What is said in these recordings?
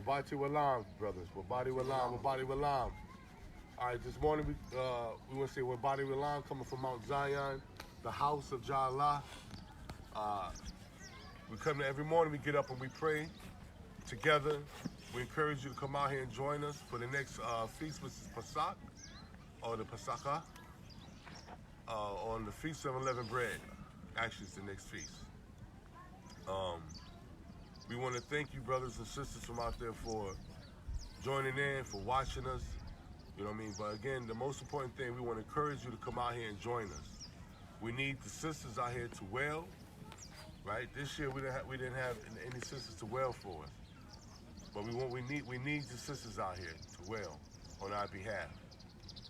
Wabati Walam, brothers. Wabati Walam, Wabati Walam. All right, this morning we want to say Wabati Walam, coming from Mount Zion, the house of Jah Allah. We come to every morning, we get up and we pray together. We encourage you to come out here and join us for the next feast, which is Pesach, or the Pesachah, on the Feast of Unleavened Bread. Actually, it's the next feast. We want to thank you, brothers and sisters from out there, for joining in, for watching us. You know what I mean? But again, the most important thing, we want to encourage you to come out here and join us. We need the sisters out here to wail, right? This year we didn't have any sisters to wail for us, but we need the sisters out here to wail on our behalf,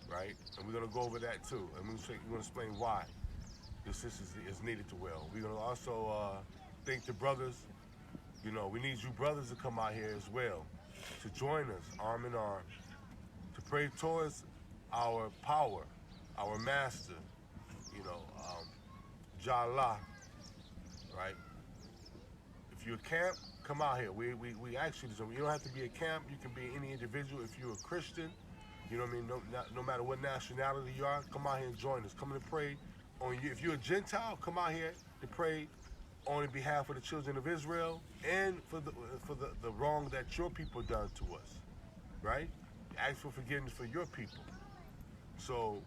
right? And we're gonna go over that too, and we're gonna explain why the sisters is needed to wail. We're gonna also thank the brothers. You know, we need you brothers to come out here as well, to join us arm in arm, to pray towards our power, our master, you know, Jah Allah, right? If you're a camp, come out here. We actually, you don't have to be a camp. You can be any individual. If you're a Christian, you know what I mean, no matter what nationality you are, come out here and join us. Come and pray on you. If you're a Gentile, come out here to pray on behalf of the children of Israel and for the wrong that your people done to us, right? Ask for forgiveness for your people. So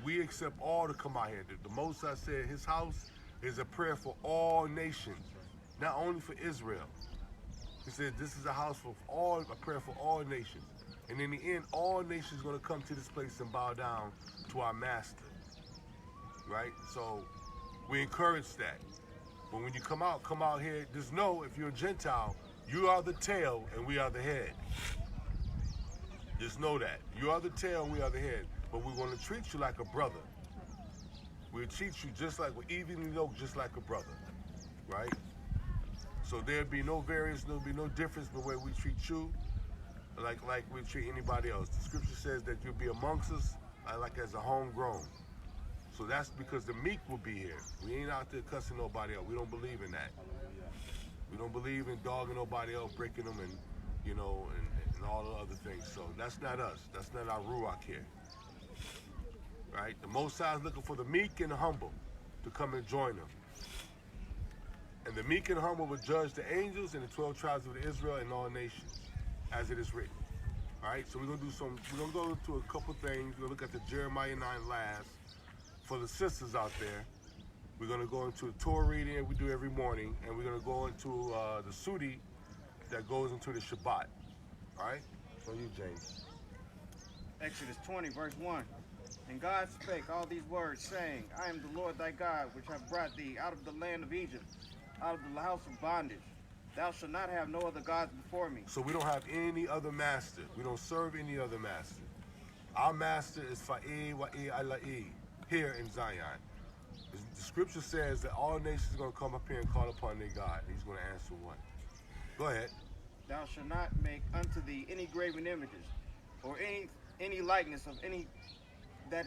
we accept all to come out here. The Most High said his house is a prayer for all nations, not only for Israel. He said this is a house for all, a prayer for all nations. And in the end, all nations are going to come to this place and bow down to our master, right? So we encourage that. But when you come out here, just know if you're a Gentile, you are the tail and we are the head. Just know that. You are the tail and we are the head. But we're going to treat you like a brother. We'll treat you just like, we're evenly yoked, just like a brother, right? So there'll be no variance, there'll be no difference in the way we treat you like we treat anybody else. The scripture says that you'll be amongst us like as a homegrown. So that's because the meek will be here. We ain't out there cussing nobody else. We don't believe in that. We don't believe in dogging nobody else, breaking them, and you know, and all the other things. So that's not us. That's not our ruach here. Right? The Most High is looking for the meek and the humble to come and join them. And the meek and humble will judge the angels and the 12 tribes of Israel and all nations, as it is written. All right? So we're gonna go to a couple things. We're gonna look at the Jeremiah 9 last. For the sisters out there, we're going to go into the Torah reading we do every morning, and we're going to go into the Sudi that goes into the Shabbat. All right? So you, James. Exodus 20, verse 1. And God spake all these words, saying, I am the Lord thy God, which have brought thee out of the land of Egypt, out of the house of bondage. Thou shalt not have no other gods before me. So we don't have any other master. We don't serve any other master. Our master is Fa'i Wa'i Ala'i. Here in Zion. The scripture says that all nations are going to come up here and call upon their God. He's going to answer one. Go ahead. Thou shalt not make unto thee any graven images, or any likeness of anything that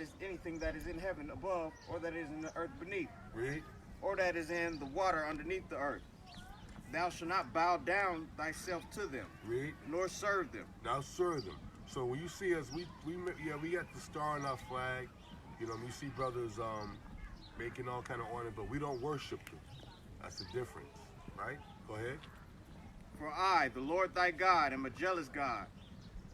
is in heaven above, or that is in the earth beneath. Read. Or that is in the water underneath the earth. Thou shalt not bow down thyself to them. Read. Nor serve them. Now serve them. So when you see us, we got the star on our flag. You know, you see brothers making all kind of ornament, but we don't worship them. That's the difference, right? Go ahead. For I, the Lord thy God, am a jealous God,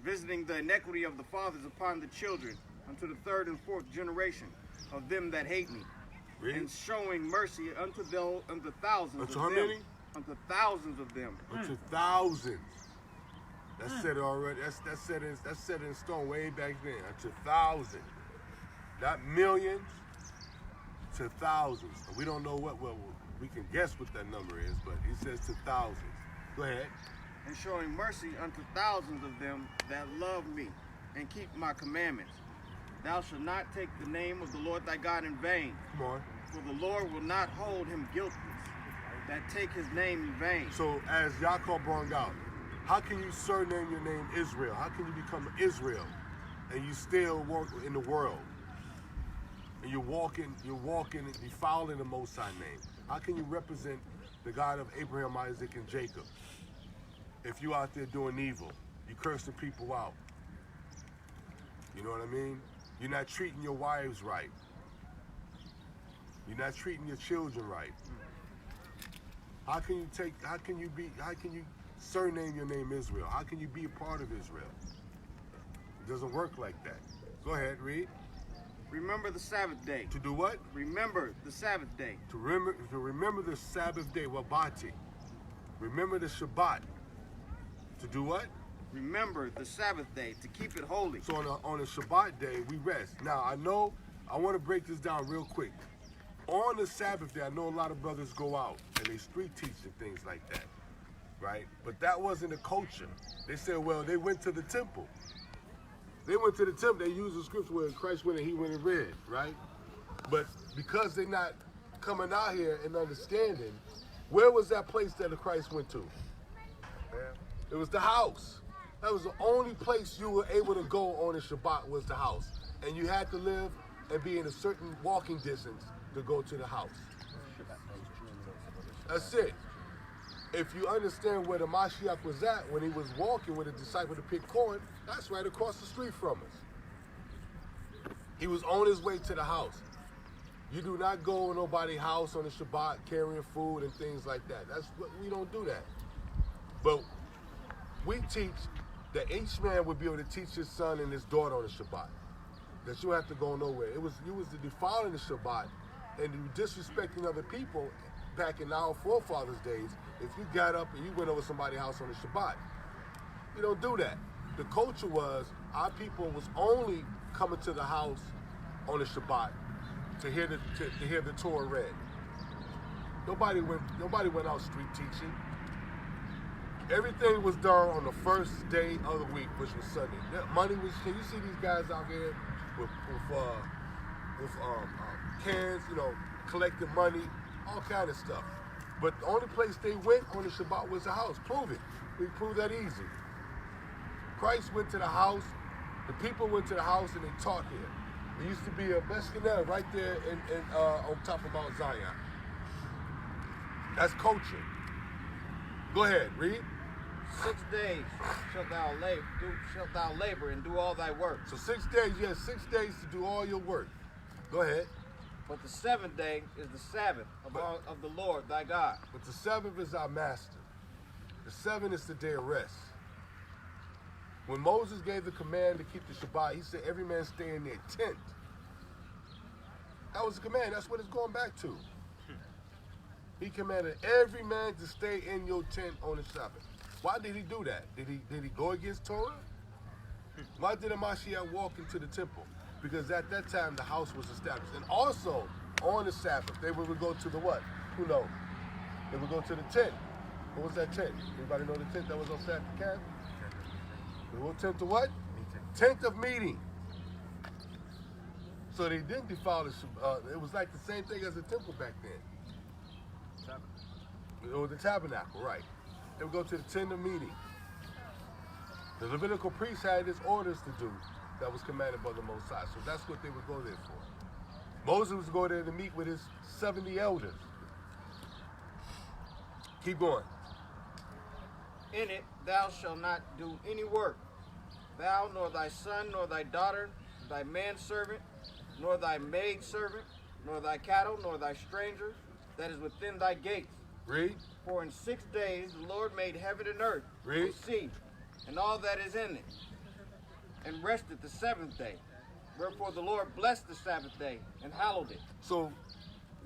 visiting the iniquity of the fathers upon the children, unto the third and fourth generation of them that hate me, Read. And showing mercy unto thousands unto of how them. Many? Unto thousands of them. Unto thousands. That's said already. That's set in stone way back then. Unto thousands. Not millions, to thousands. We don't know well, we can guess what that number is, but he says to thousands. Go ahead. And showing mercy unto thousands of them that love me and keep my commandments. Thou shalt not take the name of the Lord thy God in vain. Come on. For the Lord will not hold him guiltless that take his name in vain. So as Yaakov brought out, how can you surname your name Israel? How can you become Israel and you still walk in the world? And you're walking and defiling the Most High name. How can you represent the God of Abraham, Isaac, and Jacob? if you out there doing evil, you cursing people out. You know what I mean? You're not treating your wives right. You're not treating your children right. How can you surname your name Israel? How can you be a part of Israel? It doesn't work like that. Go ahead, read. Remember the Sabbath day. To do what? Remember the Sabbath day. To remember the Sabbath day, Wabati. Remember the Shabbat. To do what? Remember the Sabbath day, to keep it holy. So on the Shabbat day, we rest. Now, I want to break this down real quick. On the Sabbath day, I know a lot of brothers go out and they street teach and things like that, right? But that wasn't a culture. They said, well, they went to the temple. They went to the temple. They used the scripture where Christ went and he went and read, right? But because they're not coming out here and understanding, where was that place that the Christ went to? It was the house. That was the only place you were able to go on the Shabbat, was the house. And you had to live and be in a certain walking distance to go to the house. That's it. If you understand where the Mashiach was at when he was walking with a disciple to pick corn, that's right across the street from us. He was on his way to the house. You do not go to nobody's house on the Shabbat carrying food and things like that. We don't do that. But we teach that each man would be able to teach his son and his daughter on the Shabbat. That you don't have to go nowhere. You was defiling the Shabbat and disrespecting other people back in our forefathers' days. If you got up and you went over somebody's house on the Shabbat, you don't do that. The culture was our people was only coming to the house on the Shabbat to hear the Torah read. Nobody went out street teaching. Everything was done on the first day of the week, which was Sunday. Money was. Can you see these guys out here with cans, collecting money, all kind of stuff. But the only place they went on the Shabbat was the house. Prove it. We prove that easy. Christ went to the house. The people went to the house and they taught here. There used to be a Mescanel right there on top of Mount Zion. That's culture. Go ahead, read. 6 days shalt thou labor and do all thy work. So 6 days, you have 6 days to do all your work. Go ahead. But the seventh day is the Sabbath of the Lord thy God. But the seventh is our master. The seventh is the day of rest. When Moses gave the command to keep the Shabbat, he said every man stay in their tent. That was the command. That's what it's going back to. He commanded every man to stay in your tent on the Sabbath. Why did he do that? Did he go against Torah? Why did the Mashiach walk into the temple? Because at that time the house was established. And also on the Sabbath, they would go to the what? Who knows? They would go to the tent. What was that tent? Anybody know the tent that was on Sabbath camp? The tent of what? Tent of meeting. So they didn't defile the Shabbat. It was like the same thing as the temple back then. Or the tabernacle, right. They would go to the tent of meeting. The Levitical priests had his orders to do that was commanded by the Most High. So that's what they would go there for. Moses would go there to meet with his 70 elders. Keep going. In it thou shalt not do any work, thou nor thy son nor thy daughter, thy manservant, nor thy maidservant, nor thy cattle, nor thy stranger that is within thy gates. Read. For in 6 days the Lord made heaven and earth, Read. and sea, and all that is in it, and rested the seventh day. Wherefore the Lord blessed the Sabbath day and hallowed it. So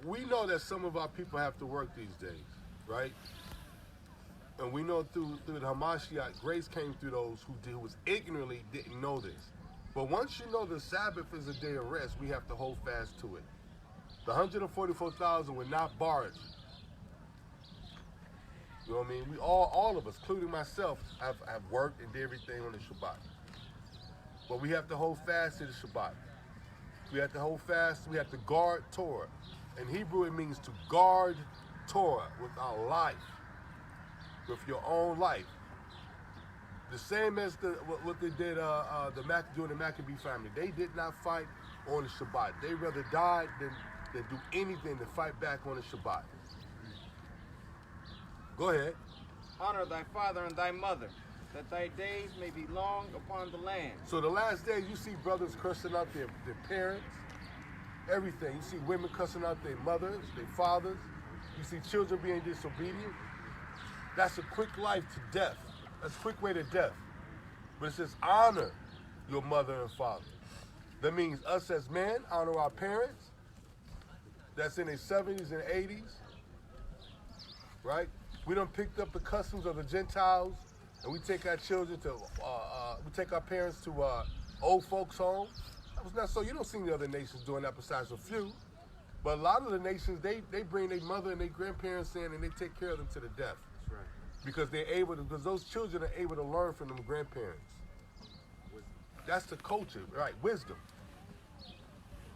we know that some of our people have to work these days, right? And we know through the Hamashiach, grace came through those who was ignorantly didn't know this. But once you know the Sabbath is a day of rest, we have to hold fast to it. The 144,000 were not barred. You know what I mean? We all of us, including myself, have worked and did everything on the Shabbat. But we have to hold fast to the Shabbat. We have to hold fast. We have to guard Torah. In Hebrew, it means to guard Torah with our life, with your own life. The same as what they did during the Maccabee family. They did not fight on the Shabbat. They rather died than do anything to fight back on the Shabbat. Go ahead. Honor thy father and thy mother, that thy days may be long upon the land. So the last days, you see brothers cursing out their parents, everything. You see women cussing out their mothers, their fathers. You see children being disobedient. That's a quick life to death. That's a quick way to death. But it says honor your mother and father. That means us as men honor our parents. That's in their 70s and 80s, right? We done picked up the customs of the Gentiles, and we take our children to, we take our parents to old folks' home. That was not so. You don't see the other nations doing that besides a few. But a lot of the nations, they bring their mother and their grandparents in, and they take care of them to the death. That's right. Because they're able to, because those children are able to learn from them grandparents. That's the culture, right? Wisdom.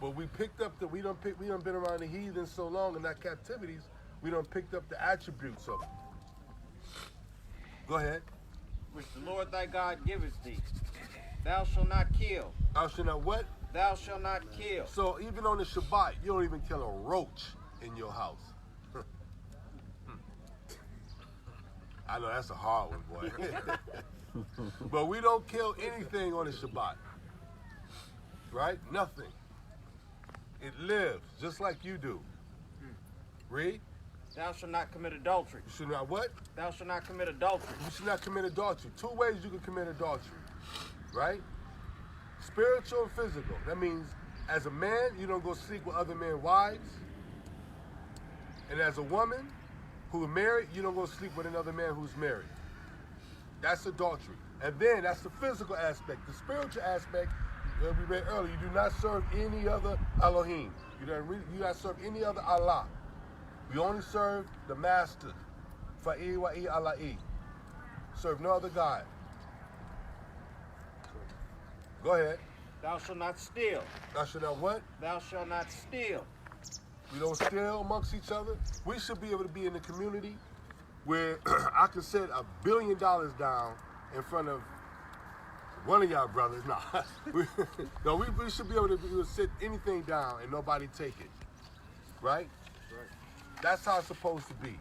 But we picked up we done been around the heathen so long in our captivities, we done picked up the attributes of them. Go ahead. Which the Lord thy God giveth thee. Thou shalt not kill. Thou shalt not what? Thou shalt not kill. So even on the Shabbat, you don't even kill a roach in your house. I know that's a hard one, boy. But we don't kill anything on the Shabbat. Right? Nothing. It lives just like you do. Read. Thou shalt not commit adultery. You should not what? Thou shalt not commit adultery. You should not commit adultery. 2 ways you can commit adultery. Right? Spiritual and physical. That means as a man, you don't go sleep with other men's wives. And as a woman who is married, you don't go sleep with another man who's married. That's adultery. And then that's the physical aspect. The spiritual aspect, that we read earlier, you do not serve any other Elohim. You do not serve any other Allah. We only serve the Master. Fa'i wa'i Allahi. Serve no other God. Go ahead. Thou shalt not steal. Thou shalt not what? Thou shalt not steal. We don't steal amongst each other. We should be able to be in a community where I can set $1 billion down in front of one of y'all brothers. Nah. No, we should be able to sit anything down and nobody take it. Right? That's how it's supposed to be.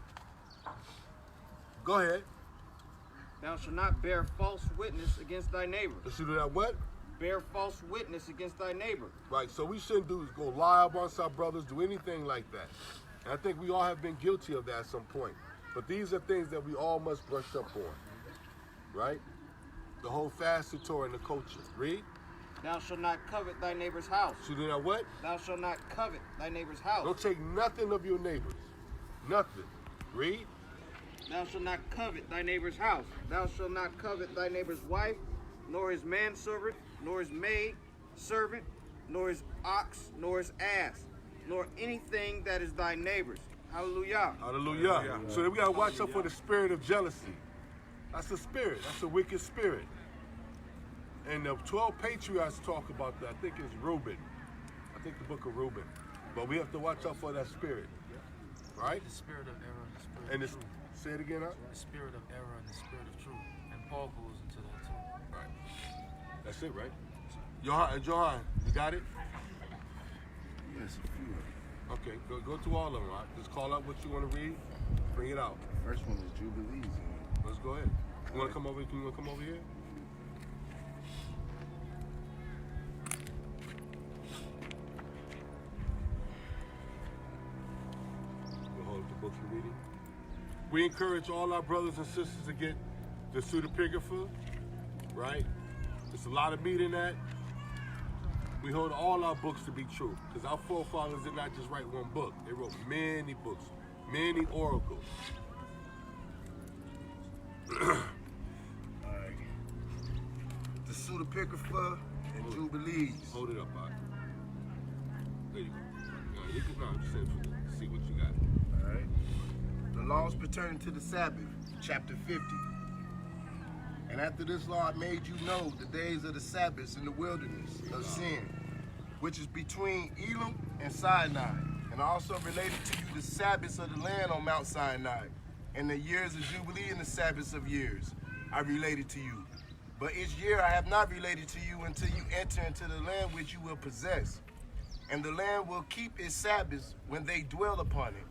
Go ahead. Thou shalt not bear false witness against thy neighbor. You should do that what? Bear false witness against thy neighbor. Right, so we shouldn't do is go lie amongst our brothers, do anything like that. And I think we all have been guilty of that at some point. But these are things that we all must brush up on. Right? The whole fast to Torah and the culture. Read. Thou shalt not covet thy neighbor's house. Should do that what? Thou shalt not covet thy neighbor's house. Don't take nothing of your neighbors. Nothing. Read. Thou shalt not covet thy neighbor's house. Thou shalt not covet thy neighbor's wife, nor his manservant, nor his maid servant, nor his ox, nor his ass, nor anything that is thy neighbor's. Hallelujah. Hallelujah. So then we got to watch out for the spirit of jealousy. That's a spirit. That's a wicked spirit. And the 12 patriarchs talk about that. I think it's Reuben. I think the book of Reuben. But we have to watch out for that spirit. Right? The spirit of error and the spirit And of truth. say it again, huh? The spirit of error and the spirit of truth. And Paul goes into that too. Right. That's it, right? Johan, you got it? Yes, a few. Okay, go to all of them, right? Just call out what you want to read, bring it out. First one is Jubilees. Let's go ahead. You want to come over? Can you come over here? We'll hold up the book for reading. We encourage all our brothers and sisters to get the pseudepigrapha, right? There's a lot of meat in that. We hold all our books to be true, because our forefathers did not just write one book. They wrote many books, many oracles. Alright. The Pseudepigrapha and Jubilees. Hold it up, all right? There you go. No, you can, no, I'm just saying for see what you got. Alright. The laws pertaining to the Sabbath, chapter 50. And after this law I made you know the days of the Sabbaths in the wilderness of sin, which is between Elam and Sinai, and also related to you the Sabbaths of the land on Mount Sinai, and the years of Jubilee and the Sabbaths of years I related to you. But each year I have not related to you until you enter into the land which you will possess. And the land will keep its Sabbaths when they dwell upon it,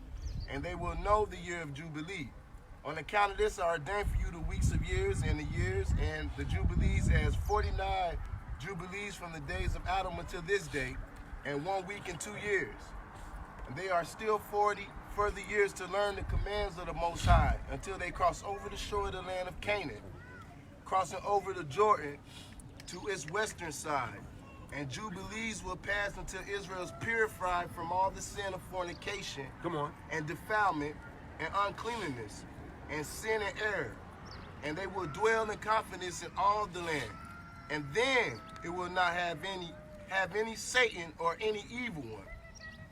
and they will know the year of Jubilee On account of this, I ordained for you the weeks of years and the jubilees as 49 jubilees from the days of Adam until this day, and 1 week and 2 years. And they are still 40 further years to learn the commands of the Most High until they cross over the shore of the land of Canaan, crossing over the Jordan to its western side. And jubilees will pass until Israel is purified from all the sin of fornication, and defilement, and uncleanness, and sin and error. And they will dwell in confidence in all the land. And then it will not have any Satan or any evil one.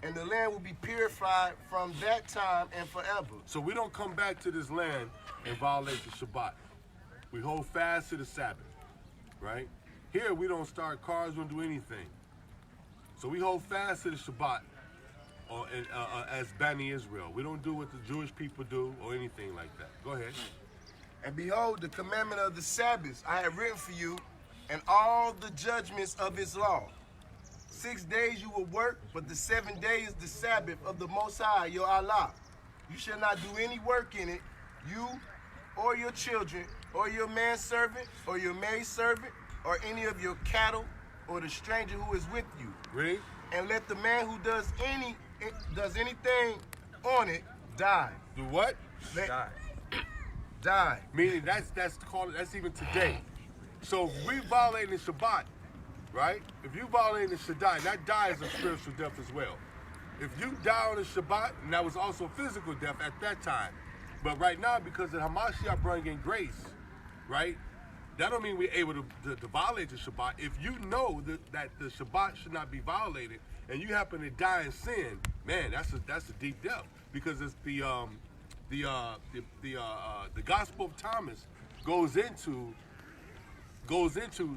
And the land will be purified from that time and forever. So we don't come back to this land and violate the Shabbat. We hold fast to the Sabbath, right? Here we don't start cars, we don't do anything. So we hold fast to the Shabbat as Bani Israel. We don't do what the Jewish people do or anything like that. Go ahead. And behold, the commandment of the Sabbath I have written for you, and all the judgments of his law. 6 days you will work, but the 7th day is the Sabbath of the Most High, your Allah. You shall not do any work in it, you or your children, or your manservant, or your maidservant, or any of your cattle, or the stranger who is with you. Read. And let the man who does anything on it die. Do what? Die. Meaning that's even today. So if we violating the Shabbat, right? If you violate the Shabbat, that die is a spiritual death as well. If you die on the Shabbat, and that was also physical death at that time. But right now, because of Hamashiach bringing grace, right? That don't mean we're able to violate the Shabbat. If you know that the Shabbat should not be violated, and you happen to die in sin, man, that's a deep death. Because it's the Gospel of Thomas goes into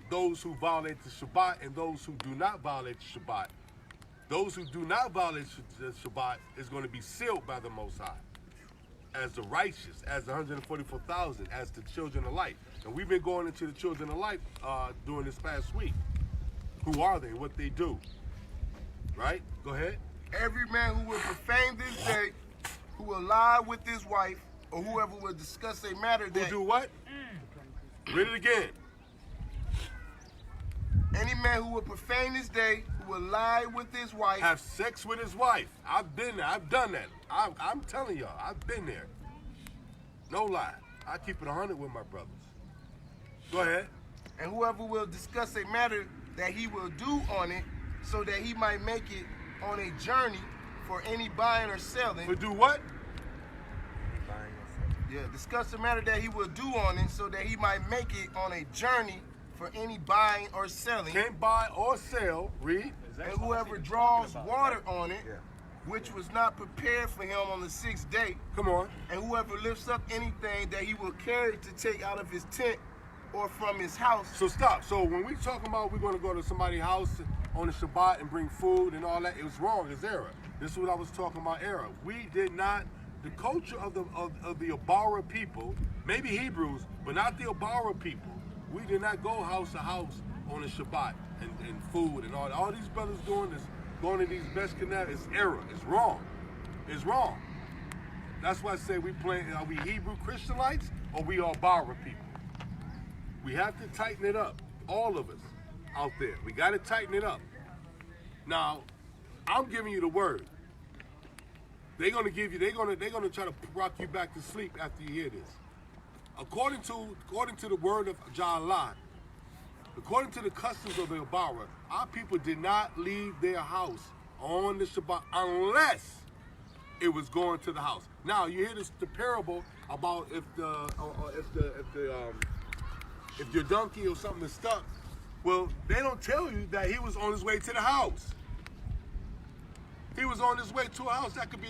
those who violate the Shabbat and those who do not violate the Shabbat. Those who do not violate the Shabbat is going to be sealed by the Most High as the righteous, as the 144,000, as the children of light. And we've been going into the children of light during this past week. Who are they? What they do? Right? Go ahead. Every man who will profane this day, who will lie with his wife, or whoever will discuss a matter that... Who do what? Read it again. Any man who will profane this day, who will lie with his wife... Have sex with his wife. I've been there. I've done that. I'm telling y'all, I've been there. No lie. I keep it 100 with my brothers. Go ahead. And whoever will discuss a matter that he will do on it, so that he might make it on a journey for any buying or selling. For do what? Yeah, discuss a matter that he will do on it, so that he might make it on a journey for any buying or selling. Can't buy or sell. Read. And whoever draws water on it, which was not prepared for him on the 6th day. Come on. And whoever lifts up anything that he will carry to take out of his tent or from his house. So stop. So when we talking about we're going to go to somebody's house on the Shabbat and bring food and all that, it was wrong. It's error. This is what I was talking about, error. We did not, the culture of the Abara people, maybe Hebrews, but not the Abara people. We did not go house to house on the Shabbat and food and all that. All these brothers doing this, going to these best canal, is error. It's wrong. It's wrong. That's why I say are we Hebrew Christianites or we are Abara people? We have to tighten it up. All of us out there. We got to tighten it up. Now, I'm giving you the word. They're gonna try to rock you back to sleep after you hear this. According to the word of Jah, according to the customs of the Abara, our people did not leave their house on the Shabbat unless it was going to the house. Now you hear the parable about if your donkey or something is stuck. Well, they don't tell you that he was on his way to the house. He was on his way to a house. That could be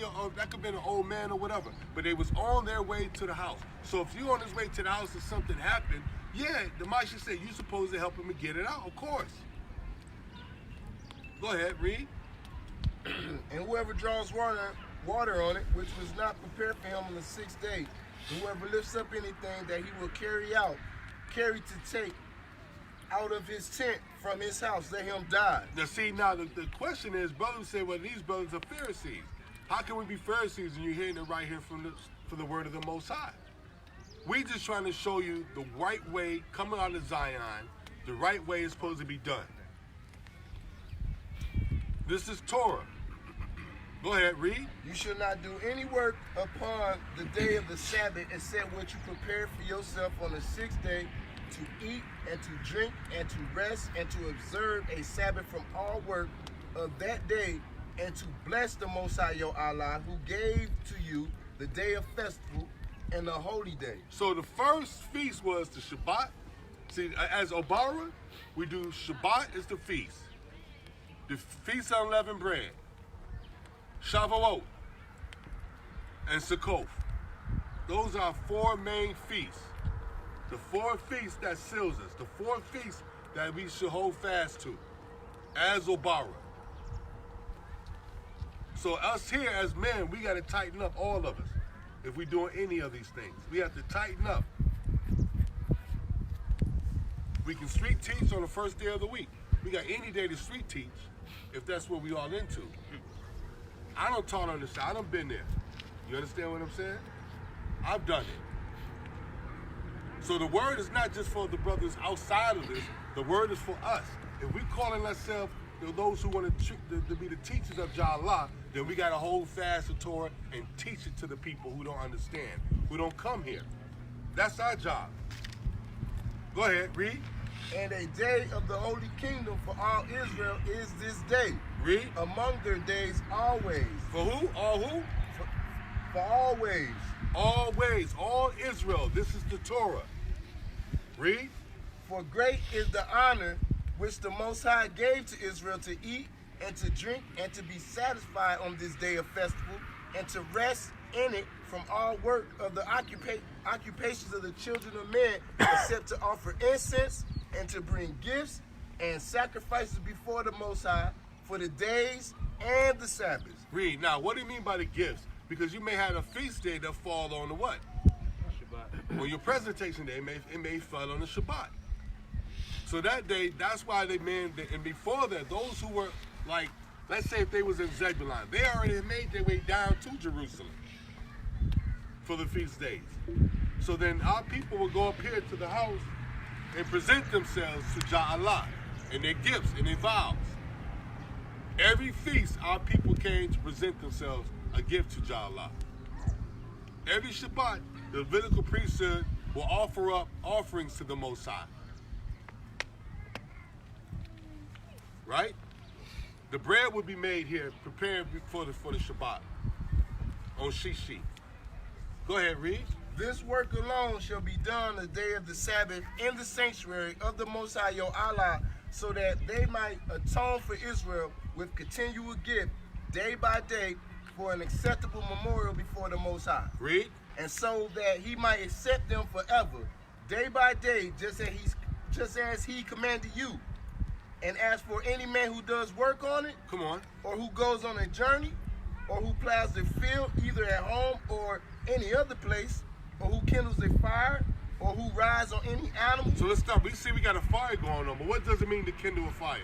an old man or whatever. But they was on their way to the house. So if you're on his way to the house and something happened, yeah, the Mashiach said you're supposed to help him and get it out, of course. Go ahead, read. And whoever draws water on it, which was not prepared for him on the 6th day, whoever lifts up anything that he will carry to take out of his tent from his house, let him die. Now see, now the question is, brothers say, well, these brothers are Pharisees. How can we be Pharisees and you're hearing it right here from the word of the Most High? We just trying to show you the right way, coming out of Zion, the right way is supposed to be done. This is Torah. Go ahead, read. You shall not do any work upon the day of the Sabbath except what you prepare for yourself on the sixth day, to eat and to drink and to rest and to observe a Sabbath from all work of that day, and to bless the Most High your Allah, who gave to you the day of festival and the holy day. So the first feast was the Shabbat. See, as Obara, we do Shabbat is the feast. The Feast of Unleavened Bread, Shavuot, and Sukkot. Those are 4 main feasts. The 4 feasts that seals us. The 4 feasts that we should hold fast to as Obara. So us here as men, we got to tighten up, all of us, if we're doing any of these things. We have to tighten up. We can street teach on the first day of the week. We got any day to street teach if that's what we all into. I don't talk on this side. I done been there. You understand what I'm saying? I've done it. So the word is not just for the brothers outside of this. The word is for us. If we calling ourselves those who want to be the teachers of Jah, then we got to hold fast to Torah and teach it to the people who don't understand, who don't come here. That's our job. Go ahead, read. And a day of the holy kingdom for all Israel is this day. Read. Among their days always. For who? All who? For always. Always. All Israel. This is the Torah. Read. For great is the honor which the Most High gave to Israel to eat and to drink and to be satisfied on this day of festival and to rest in it from all work of the occupations of the children of men, except to offer incense and to bring gifts and sacrifices before the Most High for the days and the Sabbaths. Read. Now, what do you mean by the gifts? Because you may have a feast day that fall on the what? Shabbat. Well, your presentation day, it may fall on the Shabbat. So that day, that's why they and before that, those who were like, let's say if they was in Zebulun, they already made their way down to Jerusalem for the feast days. So then our people will go up here to the house and present themselves to Jah Allah and their gifts and their vows. Every feast, our people came to present themselves a gift to Jah Allah. Every Shabbat, the Levitical priesthood will offer up offerings to the Most High. Right? The bread would be made here, prepared for the Shabbat on Shishi. Go ahead, read. This work alone shall be done the day of the Sabbath in the sanctuary of the Most High your Allah, so that they might atone for Israel with continual gift day by day for an acceptable memorial before the Most High. Read. And so that he might accept them forever, day by day, just as he commanded you. And as for any man who does work on it, Come on. or who goes on a journey, or who plows the field either at home or any other place, or who kindles a fire, or who rides on any animal. So let's stop. We see we got a fire going on, but what does it mean to kindle a fire?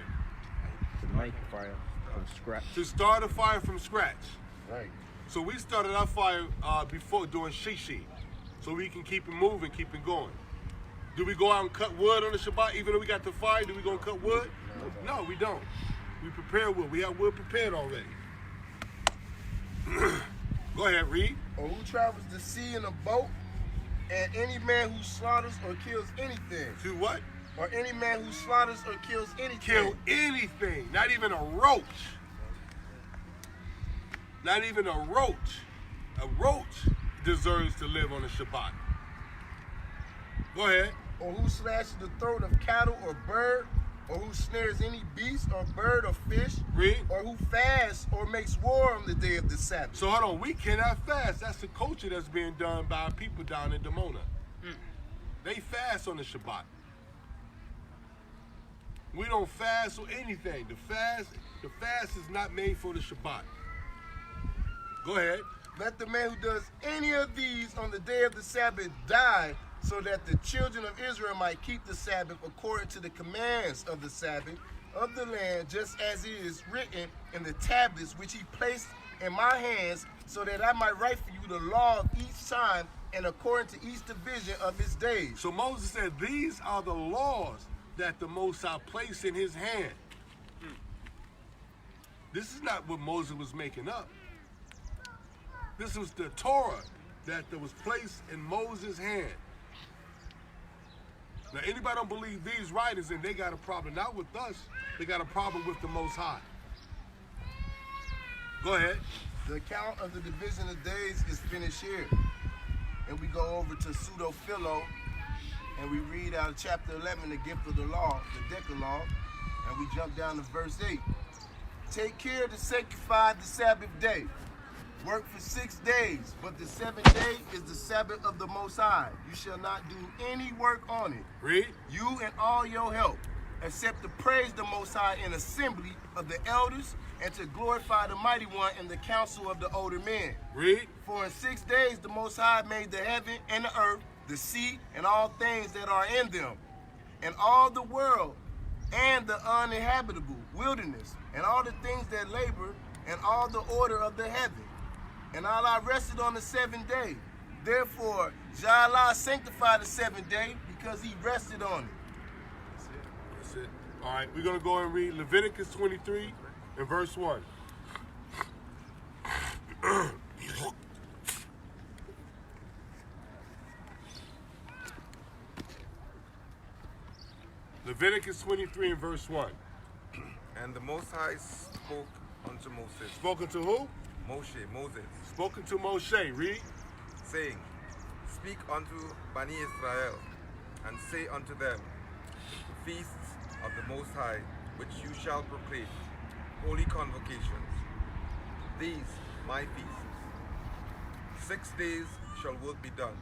To make fire from scratch. To start a fire from scratch. Right. So we started our fire before doing Shishi, so we can keep it moving, keep it going. Do we go out and cut wood on the Shabbat, even though we got the fire? Do we go and cut wood? No, we don't. We prepare wood. We have wood prepared already. Go ahead, read. Or who travels the sea in a boat, and any man who slaughters or kills anything. To what? Or any man who slaughters or kills anything. Kill anything, not even a roach. Not even a roach. A roach deserves to live on the Shabbat. Go ahead. Or who slashes the throat of cattle or bird, or who snares any beast or bird or fish, Read. or who fasts or makes war on the day of the Sabbath. So hold on, we cannot fast. That's the culture that's being done by people down in Dimona. They fast on the Shabbat. We don't fast or anything. The fast is not made for the Shabbat. Go ahead. Let the man who does any of these on the day of the Sabbath die, so that the children of Israel might keep the Sabbath according to the commands of the Sabbath of the land, just as it is written in the tablets which he placed in my hands, so that I might write for you the law of each time and according to each division of his days. So Moses said, these are the laws that the Most High placed in his hand. This is not what Moses was making up. This was the Torah that was placed in Moses' hand. Now, anybody don't believe these writers, and they got a problem, not with us, they got a problem with the Most High. Go ahead. The account of the division of days is finished here. And we go over to Pseudo-Philo, and we read out of chapter 11, the gift of the law, the Decalogue, and we jump down to verse 8. Take care to sanctify the Sabbath day. Work for 6 days, but the 7th day is the Sabbath of the Most High. You shall not do any work on it. Read. You and all your help, except to praise the Most High in assembly of the elders, and to glorify the Mighty One in the council of the older men. Read. For in 6 days the Most High made the heaven and the earth, the sea, and all things that are in them, and all the world, and the uninhabitable wilderness, and all the things that labor, and all the order of the heaven. And Allah rested on the 7th day. Therefore, Jah sanctified the 7th day, because he rested on it. That's it. All right, we're going to go and read Leviticus 23 and verse 1. Leviticus 23 and verse 1. And the Most High spoke unto Moses. Spoken to who? Moses, Spoken to Moshe. Read. saying, Speak unto Bani Israel, and say unto them, The feasts of the Most High, which you shall proclaim, holy convocations, these my feasts. 6 days shall work be done,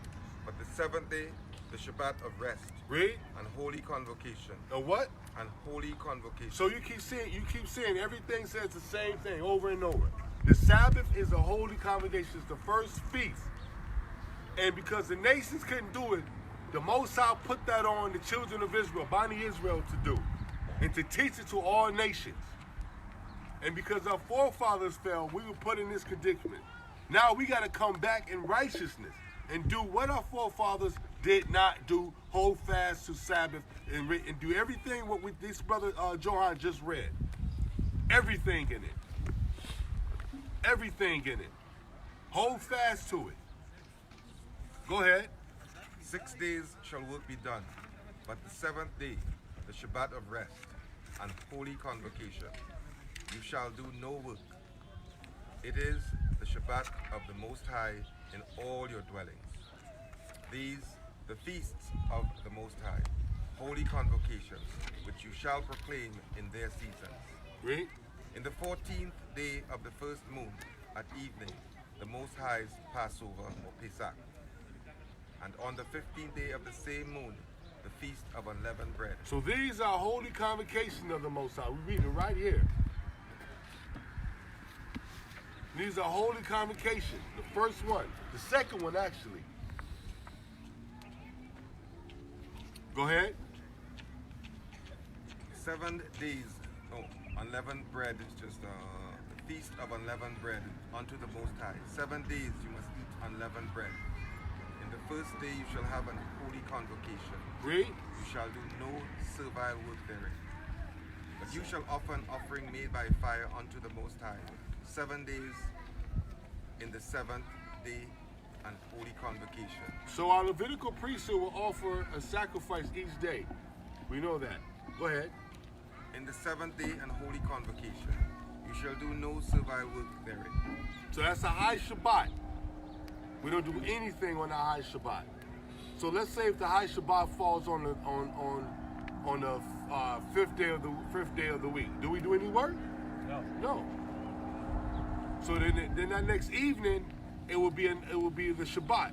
but the 7th day, the Shabbat of rest, Read. and holy convocation, A what? and holy convocation. So you keep seeing everything says the same thing over and over. The Sabbath is a holy convocation. It's the first feast. And because the nations couldn't do it, the Most High put that on the children of Israel, Bani Israel, to do. And to teach it to all nations. And because our forefathers fell, we were put in this predicament. Now we got to come back in righteousness and do what our forefathers did not do. Hold fast to Sabbath and do everything what this brother Johan just read. Everything in it. Everything in it. Hold fast to it. Go ahead. 6 days shall work be done, but the 7th day, the Shabbat of rest, and holy convocation, you shall do no work. It is the Shabbat of the Most High in all your dwellings. These, the feasts of the Most High, holy convocations, which you shall proclaim in their seasons. Read. In the 14th day of the first moon, at evening, the Most High's Passover or Pesach. And on the 15th day of the same moon, the feast of unleavened bread. So these are holy convocations of the Most High. We read it right here. These are holy convocations. The first one. The second one, actually. Go ahead. 7 days, unleavened bread is just the feast of unleavened bread unto the Most High. 7 days you must eat unleavened bread. In the first day you shall have an holy convocation. Read. You shall do no servile work therein. But you shall offer an offering made by fire unto the Most High. 7 days in the 7th day and holy convocation. So our Levitical priesthood will offer a sacrifice each day. We know that. Go ahead. In the 7th day and holy convocation, you shall do no servile work therein. So that's a high Shabbat. We don't do anything on the high Shabbat. So let's say if the high Shabbat falls on the fifth day of the week, do we do any work? No. So then that next evening, it will be the Shabbat.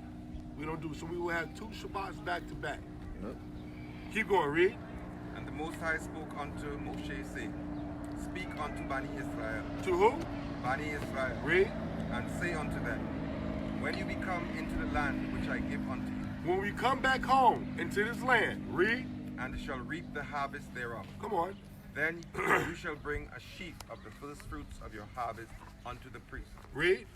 We don't do so. We will have 2 Shabbats back to back. Yep. Keep going. Read. And the Most High spoke unto Moshe, saying, Speak unto Bani Israel. To who? Bani Israel. Read. And say unto them, When you be come into the land which I give unto you, When we come back home into this land, read. and shall reap the harvest thereof, Come on. then you shall bring a sheaf of the first fruits of your harvest unto the priest. Read.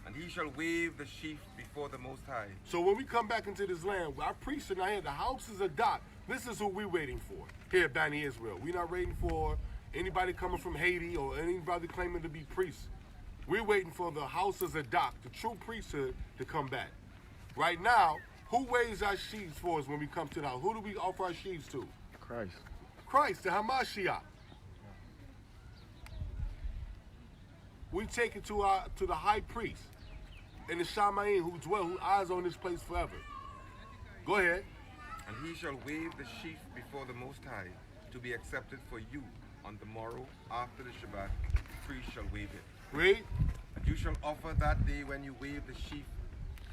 And he shall wave the sheaf before the Most High. So when we come back into this land, our priests are not here. The house is a dock. This is who we're waiting for here at Bani Israel. We're not waiting for anybody coming from Haiti or anybody claiming to be priests. We're waiting for the house as a dock, the true priesthood, to come back. Right now, who weighs our sheaves for us when we come to the house? Who do we offer our sheaves to? Christ. Christ, the Hamashiach. We take it to the high priest and the Shamayim who eyes on this place forever. Go ahead. And he shall wave the sheaf before the Most High to be accepted for you on the morrow after the Shabbat. The priest shall wave it. Read. And you shall offer that day when you wave the sheaf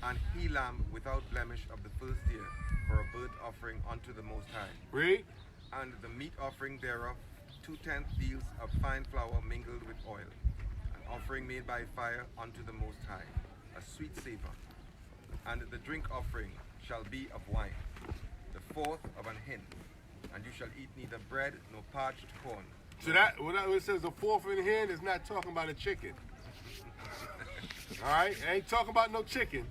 an he lamb without blemish of the first year for a burnt offering unto the Most High. Read. And the meat offering thereof 2/10 deals of fine flour mingled with oil, an offering made by fire unto the Most High, a sweet savor. And the drink offering shall be of wine, the fourth of an hin, and you shall eat neither bread nor parched corn. So that when it says the fourth in hand, it's not talking about a chicken. All right, it ain't talking about no chicken.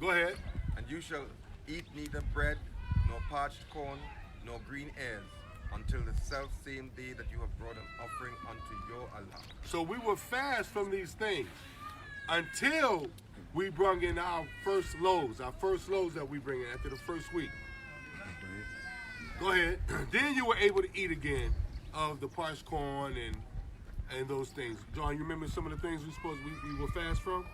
Go ahead. And you shall eat neither bread nor parched corn nor green ears until the self same day that you have brought an offering unto your Allah. So we will fast from these things until we bring in our first loaves that we bring in after the first week. Go ahead. Then you were able to eat again of the parched corn and those things. John, you remember some of the things we will fast from?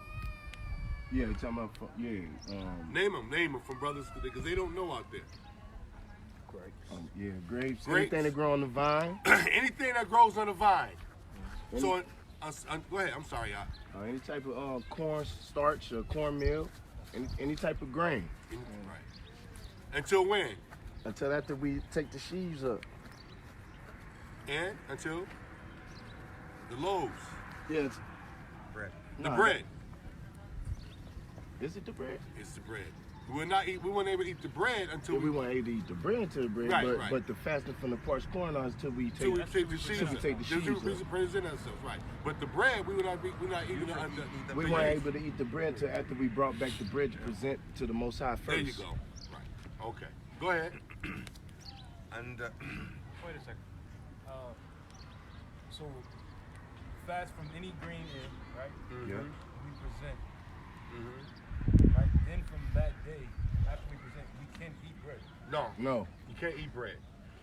Yeah, you're talking about, Name them from brothers today, because they don't know out there. grapes. Grapes. Anything that grow on the vine. Anything that grows on the vine. Any, So, go ahead. I'm sorry, y'all. any type of corn starch or cornmeal, any type of grain. Right. Until when? Until after we take the sheaves up. And until the loaves, Yeah. Bread. the bread. Is it the bread? It's the bread. We weren't able to eat the bread until We weren't able to eat the bread until the bread, Right. but the fasting from the parched corn is until we Till take we take the sheaves. till we take the sheaves We up. present ourselves, right? But the bread, we're not eating it until. We weren't able to eat the bread till after we brought back the bread to present to the Most High first. There you go. Right. Okay. Go ahead. And Wait a second. So, fast from any grain in, right? Yeah. We present, Mm-hmm. right? Then from that day, after we present, we can eat bread. No. You can't eat bread.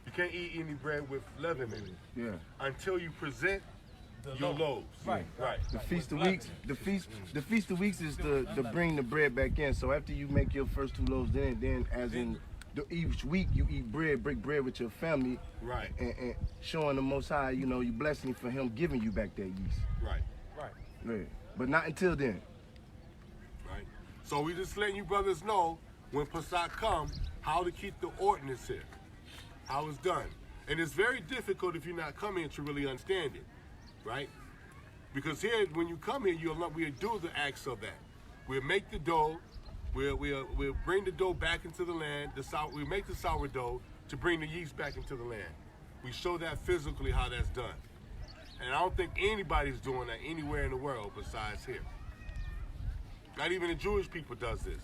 You can't eat any bread with leaven in it Yeah. until you present your loaves. Right. The Feast of Weeks. The Feast of Weeks is to bring the bread back in. So after you make your first two loaves, then as in each week you eat bread, break bread with your family, Right. and showing the Most High, you blessing for Him giving you back that yeast. Right. Right. Yeah. But not until then. Right. So we just letting you brothers know when Pesach comes how to keep the ordinance here, how it's done, and it's very difficult if you're not coming to really understand it, right? Because here, when you come here, we'll do the acts of that. We'll make the dough. We'll bring the dough back into the land. We make the sourdough to bring the yeast back into the land. We show that physically how that's done. And I don't think anybody's doing that anywhere in the world besides here. Not even the Jewish people does this.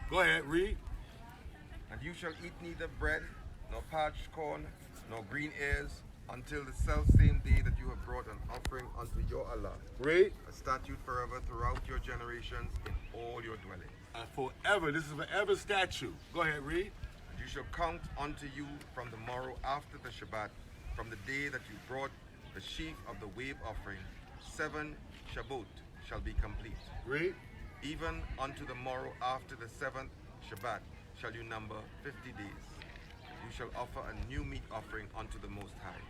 Go ahead, read. And you shall eat neither bread, nor parched corn, nor green ears, until the self same day that you have brought an offering unto your Allah. Read. A statute forever throughout your generations in all your dwellings. Forever. This is a forever statute. Go ahead, read. And you shall count unto you from the morrow after the Shabbat, from the day that you brought the sheaf of the wave offering, 7 Shabbot shall be complete. Read. Even unto the morrow after the 7th Shabbat shall you number 50 days. You shall offer a new meat offering unto the Most High.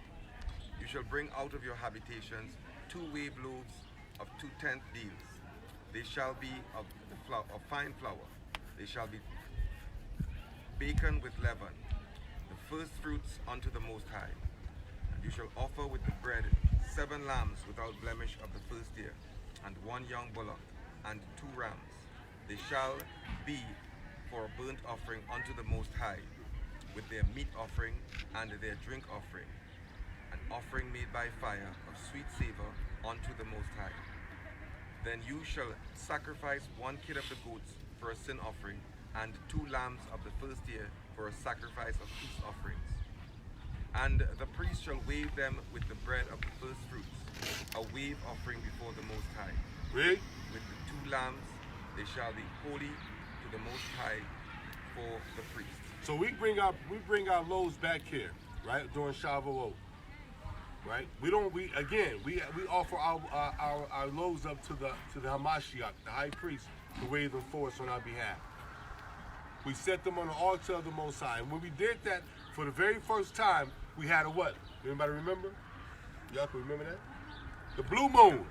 You shall bring out of your habitations 2 wave loaves of 2/10 deals. They shall be of fine flour. They shall be baken with leaven, the first fruits unto the Most High. And you shall offer with the bread 7 lambs without blemish of the first year, and 1 young bullock, and 2 rams. They shall be for a burnt offering unto the Most High, with their meat offering and their drink offering, an offering made by fire of sweet savor unto the Most High. Then you shall sacrifice 1 kid of the goats for a sin offering, and 2 lambs of the first year for a sacrifice of peace offerings. And the priest shall wave them with the bread of the first fruits, a wave offering before the Most High. Read. With the 2 lambs, they shall be holy to the Most High for the priest. So we bring our loaves back here, right, during Shavuot, right? We offer our loaves up to the Hamashiach, the high priest, to wave them for us on our behalf. We set them on the altar of the Most High. And when we did that for the very first time, we had a what? Anybody remember? Y'all can remember that? The blue moon.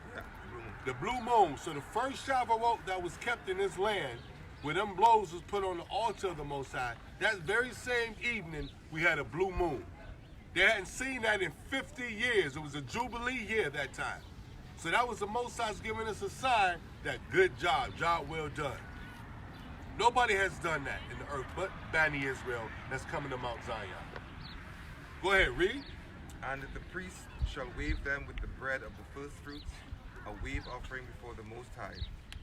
The blue moon. So the first Shavuot that was kept in this land, where them blows was put on the altar of the Most High, that very same evening, we had a blue moon. They hadn't seen that in 50 years. It was a Jubilee year that time. So that was the Most High's giving us a sign that good job well done. Nobody has done that in the earth but Bani Israel that's coming to Mount Zion. Go ahead, read. And the priest shall wave them with the bread of the first fruits, a wave offering before the Most High.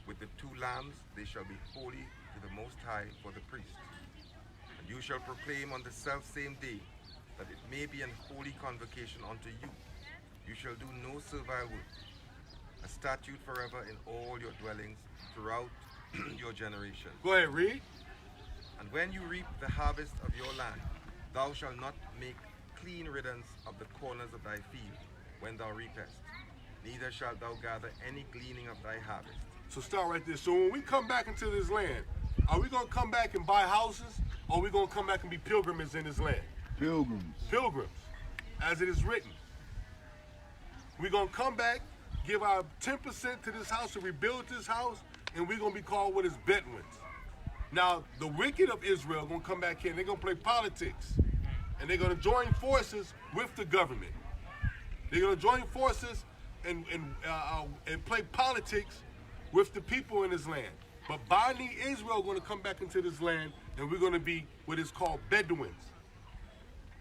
With the 2 lambs, they shall be holy to the Most High for the priest. And you shall proclaim on the self-same day that it may be an holy convocation unto you. You shall do no servile work, a statute forever in all your dwellings throughout your generations. Go ahead, read. And when you reap the harvest of your land, thou shalt not make clean riddance of the corners of thy field when thou reapest, neither shalt thou gather any gleaning of thy harvest. So start right there. So when we come back into this land, are we going to come back and buy houses, or are we going to come back and be pilgrims in this land? Pilgrims. Pilgrims, as it is written. We're going to come back, give our 10% to this house to rebuild this house, and we're going to be called what is Bedouins. Now, the wicked of Israel are going to come back here, and they're going to play politics. And they're going to join forces with the government. They're going to join forces and play politics with the people in this land. But Bani Israel are going to come back into this land, and we're going to be what is called Bedouins.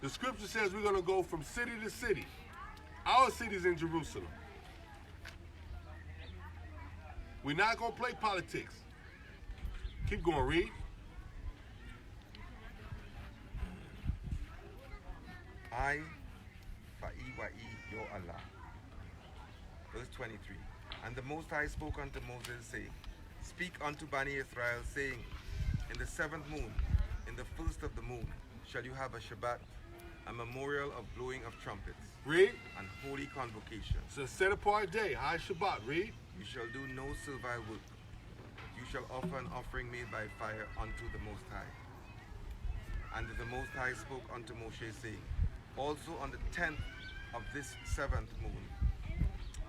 The scripture says we're going to go from city to city. Our city's in Jerusalem. We're not going to play politics. Keep going, read. I, Fa'i your Allah. Verse 23. And the Most High spoke unto Moses, saying, Speak unto Bani Israel, saying, In the 7th moon, in the first of the moon, shall you have a Shabbat, a memorial of blowing of trumpets, Read. and holy convocation. It's a set apart day, high Shabbat. Read. You shall do no servile work. You shall offer an offering made by fire unto the Most High. And the Most High spoke unto Moshe, saying, Also on the 10th of this 7th moon,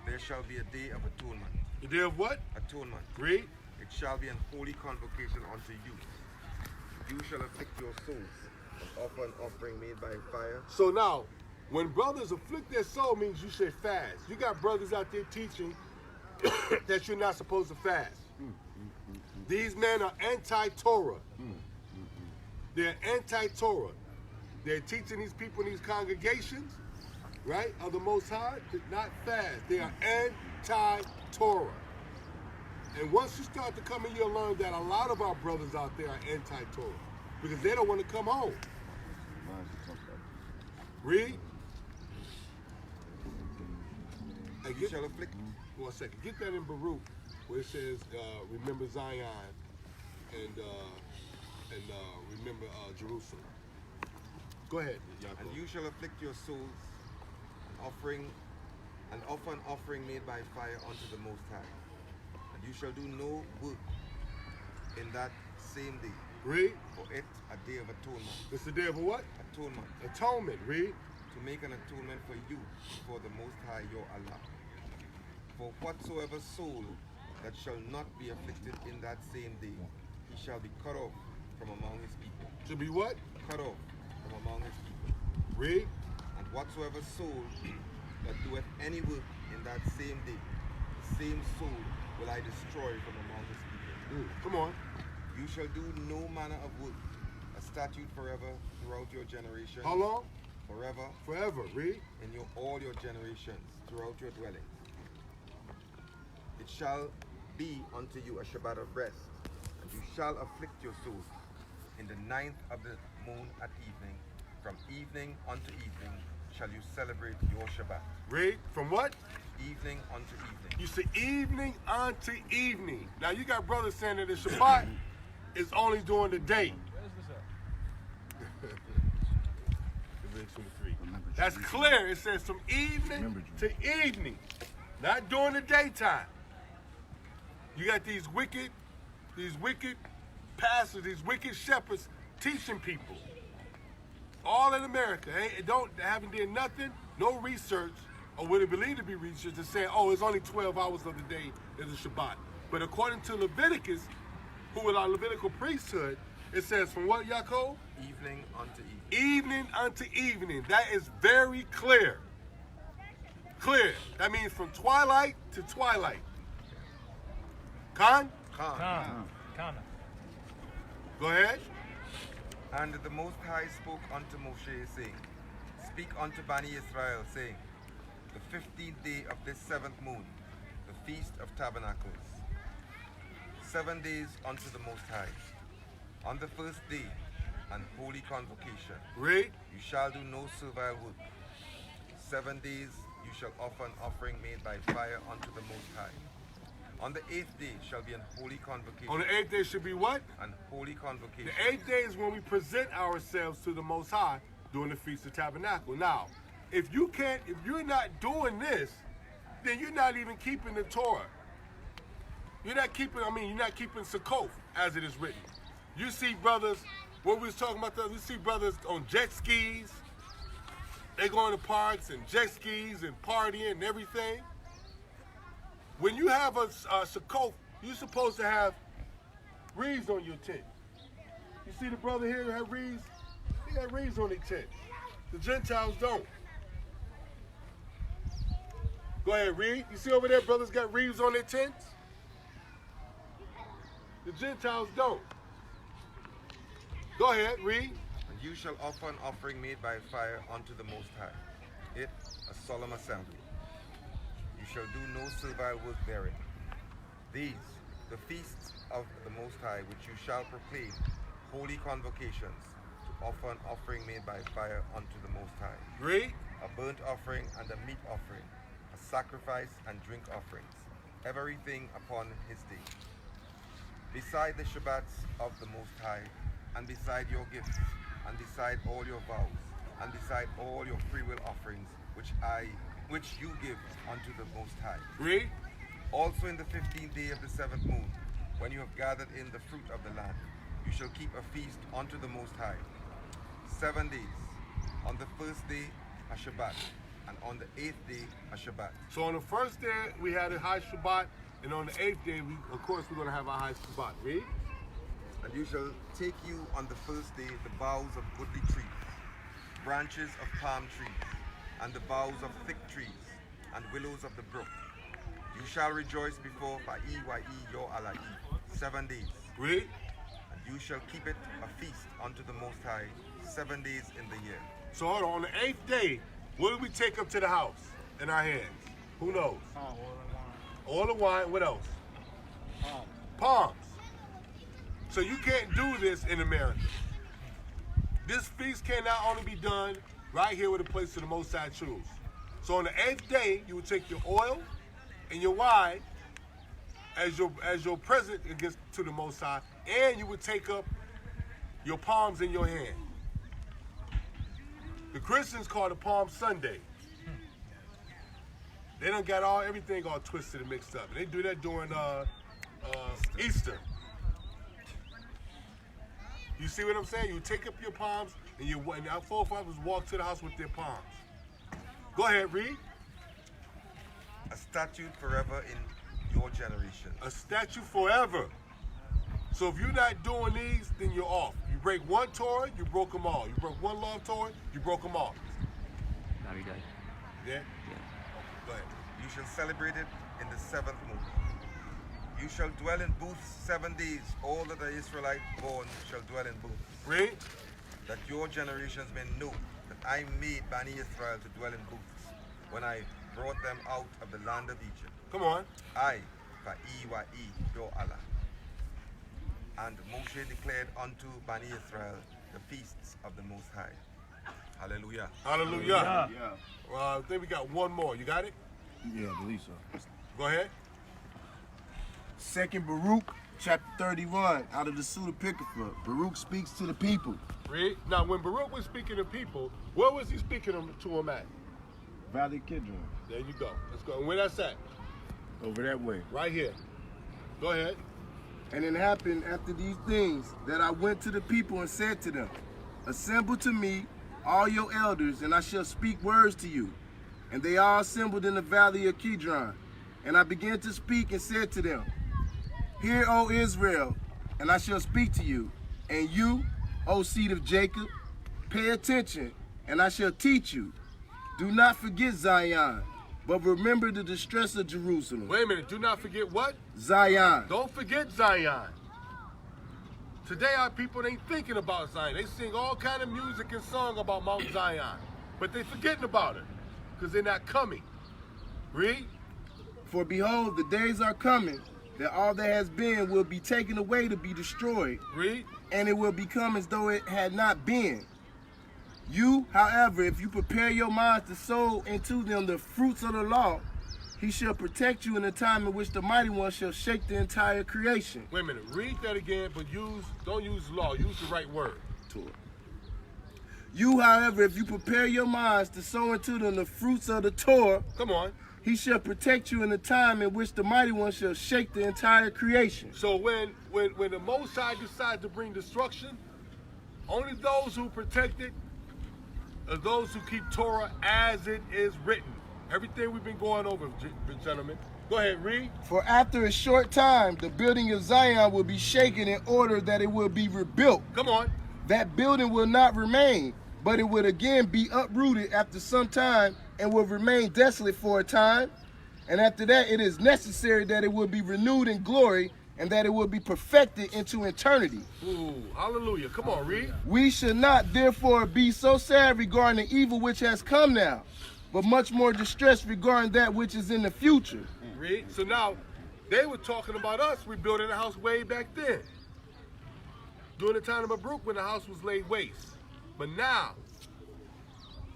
there shall be a day of atonement. The day of what? Atonement. Read. It shall be an holy convocation unto you. You shall afflict your souls, and offer an offering made by fire. So now, when brothers afflict their soul means you should fast. You got brothers out there teaching that you're not supposed to fast. These men are anti-Torah. They're anti-Torah. They're teaching these people in these congregations, right, of the Most High, to not fast. They are anti-Torah. And once you start to come in, you'll learn that a lot of our brothers out there are anti-Torah because they don't want to come home. Read. Hey, You shall afflict. 1 second. Get that in Baruch, where it says, "Remember Zion and remember Jerusalem." Go ahead, Yaakov. And you shall afflict your souls, and offer an offering made by fire unto the Most High. And you shall do no work in that same day, Read. for it a day of atonement. It's the day of what? Atonement, Atonement. Read. to make an atonement for you before the Most High your Allah. For whatsoever soul that shall not be afflicted in that same day, he shall be cut off from among his people. To be what? Cut off from among his people. Read. And whatsoever soul that doeth any work in that same day, the same soul will I destroy from among his people. Come on. You shall do no manner of work, a statute forever throughout your generations. How long? Forever Forever. Read. in all your generations throughout your dwellings. shall be unto you a Shabbat of rest, and you shall afflict your souls. In the 9th of the moon at evening, from evening unto evening, shall you celebrate your Shabbat. Read. From what? Evening unto evening. You say evening unto evening. Now you got brothers saying that the Shabbat is only during the day. That's clear. It says from evening to evening, not during the daytime. You got these wicked pastors, these wicked shepherds teaching people. All in America, haven't did nothing, no research, or what it believed to be research, to say, oh, it's only 12 hours of the day is a Shabbat. But according to Leviticus, who is our Levitical priesthood, it says from what, Yaakov? Evening unto evening. Evening unto evening. That is very clear. Clear. That means from twilight to twilight. Khan? Khan. Go ahead. And the Most High spoke unto Moshe, saying, Speak unto Bani Israel, saying, The 15th day of this 7th moon, the Feast of Tabernacles. 7 days unto the Most High. On the first day, an holy convocation. Read. You shall do no servile work. 7 days you shall offer an offering made by fire unto the Most High. On the 8th day shall be an holy convocation. On the 8th day should be what? An holy convocation. The 8th day is when we present ourselves to the Most High during the Feast of Tabernacle. Now, if you're not doing this, then you're not even keeping the Torah. You're not keeping Sabath as it is written. You see brothers, what we was talking about, you see brothers on jet skis. They go in the parks and jet skis and partying and everything. When you have a Sabath, you're supposed to have wreaths on your tent. You see the brother here who have wreaths? He got wreaths on their tent. The Gentiles don't. Go ahead, read. You see over there, brothers got wreaths on their tents? The Gentiles don't. Go ahead, read. And you shall offer an offering made by fire unto the Most High, it a solemn assembly. You shall do no servile work therein. These, the feasts of the Most High, which you shall proclaim, holy convocations, to offer an offering made by fire unto the Most High. Read. A burnt offering and a meat offering, a sacrifice and drink offerings, everything upon his day. Beside the Shabbats of the Most High, and beside your gifts, and beside all your vows, and beside all your freewill offerings, which you give unto the Most High. Read. Also in the 15th day of the 7th moon, when you have gathered in the fruit of the land, you shall keep a feast unto the Most High. 7 days. On the first day, a Shabbat, and on the 8th day, a Shabbat. So on the first day, we had a high Shabbat, and on the 8th day, we're going to have a high Shabbat. Read. And you shall take you on the first day the boughs of goodly trees, branches of palm trees, and the boughs of thick trees, and willows of the brook. You shall rejoice before Fa'i your Ala'i 7 days. Read. And you shall keep it a feast unto the Most High 7 days in the year. So hold on the 8th day, what do we take up to the house in our hands? Who knows? Oil and wine. What else? Palms. So you can't do this in America. This feast can not only be done right here with a place to the Most High choose. So on the 8th day, you would take your oil and your wine as your present against to the Most High, and you would take up your palms in your hand. The Christians call it Palm Sunday. They done got everything all twisted and mixed up. And they do that during Easter. You see what I'm saying? You take up your palms, and our forefathers walk to the house with their palms. Go ahead, read. A statute forever in your generation. A statute forever. So if you're not doing these, then you're off. You break one Torah, you broke them all. You broke one law of Torah, you broke them all. Now he does. Yeah? Yeah. Go ahead. You shall celebrate it in the 7th moon. You shall dwell in booths 7 days. All that are Israelite born shall dwell in booths. Read. That your generations may know that I made Bani Israel to dwell in booths when I brought them out of the land of Egypt. Come on. I, Va'i do Allah. And Moshe declared unto Bani Israel the feasts of the Most High. Hallelujah. Hallelujah. Yeah. I think we got one more. You got it? Yeah, I believe so. Go ahead. 2nd Baruch, chapter 31, out of the Pseudepigrapha. Baruch speaks to the people. Read. Now, when Baruch was speaking to people, where was he speaking to them at? Valley Kidron. There you go. Let's go. And where that's at? Over that way. Right here. Go ahead. And it happened after these things that I went to the people and said to them, assemble to me all your elders, and I shall speak words to you. And they all assembled in the valley of Kidron. And I began to speak and said to them, hear, O Israel, and I shall speak to you. And you, O seed of Jacob, pay attention, and I shall teach you. Do not forget Zion, but remember the distress of Jerusalem. Wait a minute. Do not forget what? Zion. Don't forget Zion. Today our people ain't thinking about Zion. They sing all kind of music and song about Mount Zion, but they forgetting about it because they're not coming. Read. For behold, the days are coming, that all that has been will be taken away to be destroyed, Read. and it will become as though it had not been. You, however, if you prepare your minds to sow into them the fruits of the law, he shall protect you in the time in which the mighty one shall shake the entire creation. Wait a minute. Read that again, but don't use law. Use the right word. Torah. You, however, if you prepare your minds to sow into them the fruits of the Torah, Come on. he shall protect you in the time in which the mighty one shall shake the entire creation. So when the Most High decides to bring destruction, only those who protect it are those who keep Torah as it is written. Everything we've been going over, gentlemen. Go ahead, read. For after a short time, the building of Zion will be shaken in order that it will be rebuilt. Come on. That building will not remain, but it will again be uprooted after some time and will remain desolate for a time. And after that, it is necessary that it will be renewed in glory and that it will be perfected into eternity. Ooh, hallelujah. Come on, read. We should not therefore be so sad regarding the evil which has come now, but much more distressed regarding that which is in the future. Read. So now, they were talking about us rebuilding the house way back then. During the time of Baruch when the house was laid waste. But now,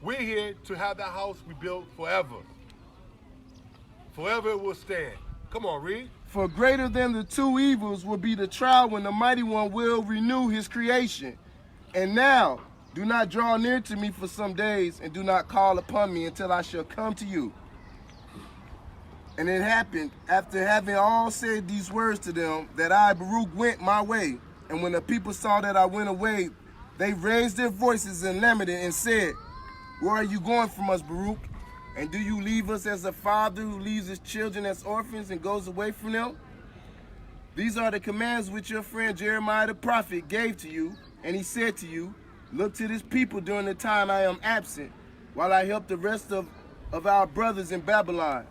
we're here to have that house rebuilt forever. Forever it will stand. Come on, read. For greater than the two evils will be the trial when the mighty one will renew his creation. And now, do not draw near to me for some days, and do not call upon me until I shall come to you. And it happened, after having all said these words to them, that I, Baruch, went my way. And when the people saw that I went away, they raised their voices and lamented and said, where are you going from us, Baruch? And do you leave us as a father who leaves his children as orphans and goes away from them? These are the commands which your friend Jeremiah the prophet gave to you. And he said to you, look to this people during the time I am absent, while I help the rest of our brothers in Babylon,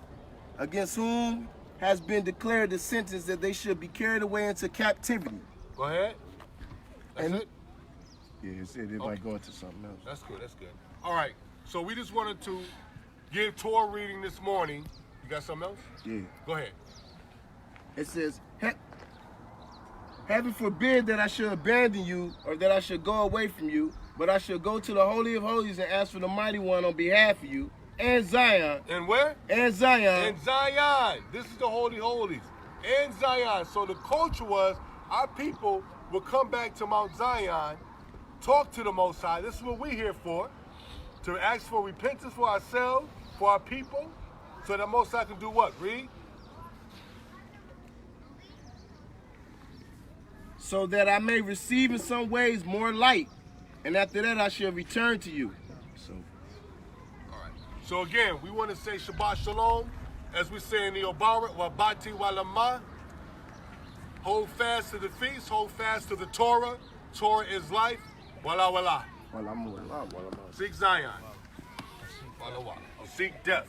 against whom has been declared the sentence that they should be carried away into captivity. Go ahead. That's And- it? Yeah, it said it might go into something else. That's good, that's good. All right, so we just wanted to give Torah reading this morning. You got something else? Yeah. Go ahead. It says, heaven forbid that I should abandon you or that I should go away from you, but I shall go to the Holy of Holies and ask for the Mighty One on behalf of you and Zion. And where? And Zion. And Zion. This is the Holy Holies. And Zion. So the culture was our people will come back to Mount Zion, talk to the Most High. This is what we're here for, to ask for repentance for ourselves, for our people, so that Most High can do what? Read. So that I may receive in some ways more light, and after that I shall return to you. So, All right. So again, we want to say Shabbat Shalom, as we say in the Obarat, Wabati Walama. Hold fast to the feast, hold fast to the Torah. Torah is life. Wala wala. Seek Zion. Wala wala. Seek death.